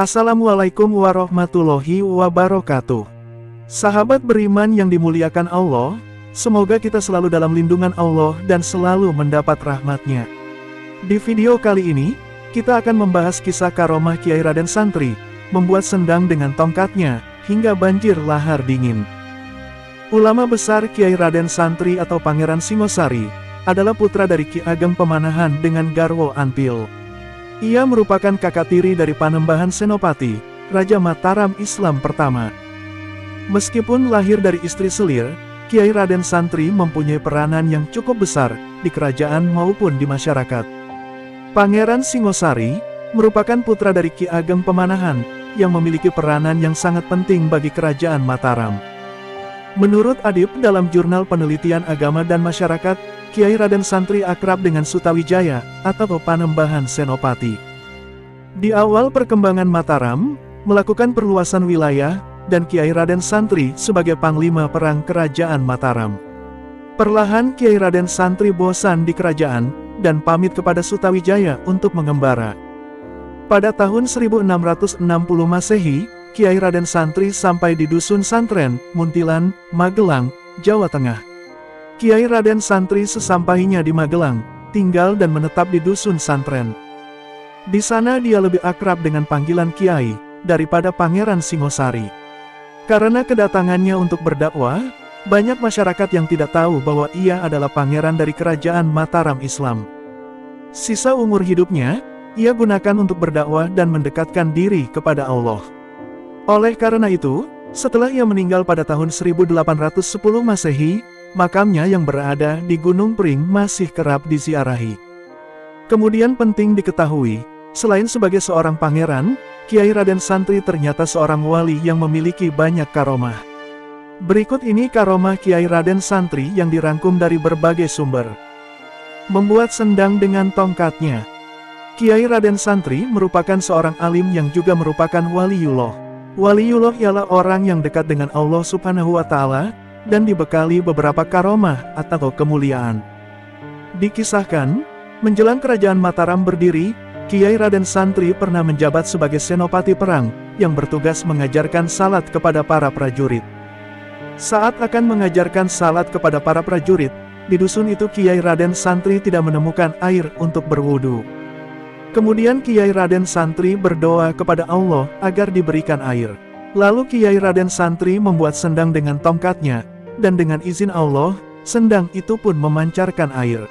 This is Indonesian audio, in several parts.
Assalamualaikum warahmatullahi wabarakatuh. Sahabat beriman yang dimuliakan Allah, semoga kita selalu dalam lindungan Allah dan selalu mendapat rahmat-Nya. Di video kali ini, kita akan membahas kisah karomah Kiai Raden Santri, membuat sendang dengan tongkatnya, hingga banjir lahar dingin. Ulama besar Kiai Raden Santri atau Pangeran Singosari, adalah putra dari Ki Ageng Pemanahan dengan Garwo Anpil. Ia merupakan kakak tiri dari Panembahan Senopati, Raja Mataram Islam pertama. Meskipun lahir dari istri selir, Kiai Raden Santri mempunyai peranan yang cukup besar, di kerajaan maupun di masyarakat. Pangeran Singosari, merupakan putra dari Ki Ageng Pemanahan, yang memiliki peranan yang sangat penting bagi kerajaan Mataram. Menurut Adib dalam Jurnal Penelitian Agama dan Masyarakat, Kiai Raden Santri akrab dengan Sutawijaya, atau Panembahan Senopati. Di awal perkembangan Mataram, melakukan perluasan wilayah, dan Kiai Raden Santri sebagai Panglima Perang Kerajaan Mataram. Perlahan Kiai Raden Santri bosan di kerajaan, dan pamit kepada Sutawijaya untuk mengembara. Pada tahun 1660 Masehi, Kiai Raden Santri sampai di Dusun Santren, Muntilan, Magelang, Jawa Tengah. Kiai Raden Santri sesampainya di Magelang, tinggal dan menetap di Dusun Santren. Di sana dia lebih akrab dengan panggilan Kiai, daripada Pangeran Singosari. Karena kedatangannya untuk berdakwah, banyak masyarakat yang tidak tahu bahwa ia adalah pangeran dari kerajaan Mataram Islam. Sisa umur hidupnya, ia gunakan untuk berdakwah dan mendekatkan diri kepada Allah. Oleh karena itu, setelah ia meninggal pada tahun 1810 Masehi, makamnya yang berada di Gunung Pring masih kerap diziarahi. Kemudian penting diketahui, selain sebagai seorang pangeran, Kiai Raden Santri ternyata seorang wali yang memiliki banyak karomah. Berikut ini karomah Kiai Raden Santri yang dirangkum dari berbagai sumber. Membuat sendang dengan tongkatnya. Kiai Raden Santri merupakan seorang alim yang juga merupakan waliullah. Waliullah ialah orang yang dekat dengan Allah Subhanahu wa Ta'ala, dan dibekali beberapa karomah atau kemuliaan. Dikisahkan, menjelang kerajaan Mataram berdiri, Kiai Raden Santri pernah menjabat sebagai senopati perang, yang bertugas mengajarkan salat kepada para prajurit. Saat akan mengajarkan salat kepada para prajurit, di dusun itu Kiai Raden Santri tidak menemukan air untuk berwudu. Kemudian Kiai Raden Santri berdoa kepada Allah agar diberikan air. Lalu Kiai Raden Santri membuat sendang dengan tongkatnya, dan dengan izin Allah, sendang itu pun memancarkan air.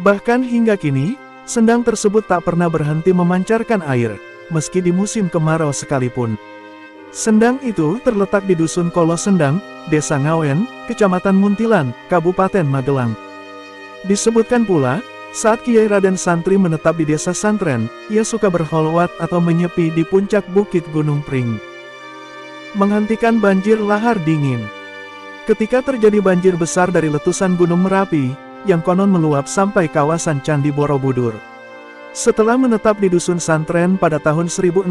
Bahkan hingga kini, sendang tersebut tak pernah berhenti memancarkan air, meski di musim kemarau sekalipun. Sendang itu terletak di Dusun Kolo Sendang, Desa Ngawen, Kecamatan Muntilan, Kabupaten Magelang. Disebutkan pula, saat Kiai Raden Santri menetap di Desa Santren, ia suka berholwat atau menyepi di puncak bukit Gunung Pring. Menghentikan banjir lahar dingin. Ketika terjadi banjir besar dari letusan Gunung Merapi, yang konon meluap sampai kawasan Candi Borobudur. Setelah menetap di Dusun Santren pada tahun 1600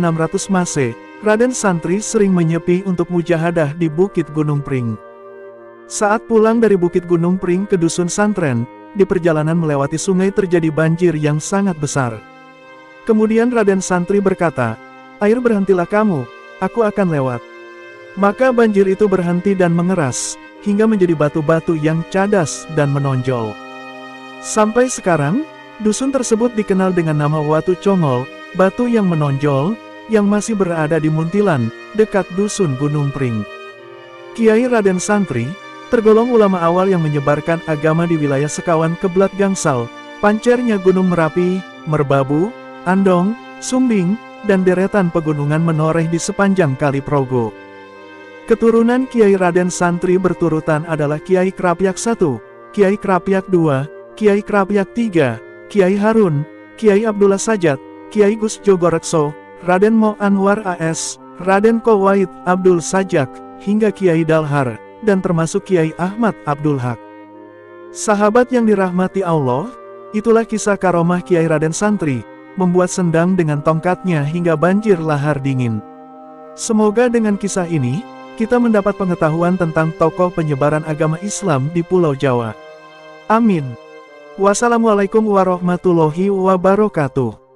Mase, Raden Santri sering menyepi untuk mujahadah di Bukit Gunung Pring. Saat pulang dari Bukit Gunung Pring ke Dusun Santren, di perjalanan melewati sungai terjadi banjir yang sangat besar. Kemudian Raden Santri berkata, "Air berhentilah kamu, aku akan lewat." Maka banjir itu berhenti dan mengeras, hingga menjadi batu-batu yang cadas dan menonjol. Sampai sekarang, dusun tersebut dikenal dengan nama Watu Congol, batu yang menonjol, yang masih berada di Muntilan, dekat Dusun Gunung Pring. Kiai Raden Santri, tergolong ulama awal yang menyebarkan agama di wilayah Sekawan Keblat Gangsal, pancernya Gunung Merapi, Merbabu, Andong, Sumbing, dan deretan pegunungan menoreh di sepanjang Kali Progo. Keturunan Kiai Raden Santri berturutan adalah Kiai Krapyak I, Kiai Krapyak II, Kiai Krapyak III, Kiai Harun, Kiai Abdullah Sajat, Kiai Gus Jogorekso, Raden Mo Anwar AS, Raden Kowaid Abdul Sajak, hingga Kiai Dalhar, dan termasuk Kiai Ahmad Abdul Haq. Sahabat yang dirahmati Allah, itulah kisah karomah Kiai Raden Santri, membuat sendang dengan tongkatnya hingga banjir lahar dingin. Semoga dengan kisah ini, kita mendapat pengetahuan tentang tokoh penyebaran agama Islam di Pulau Jawa. Amin. Wassalamualaikum warahmatullahi wabarakatuh.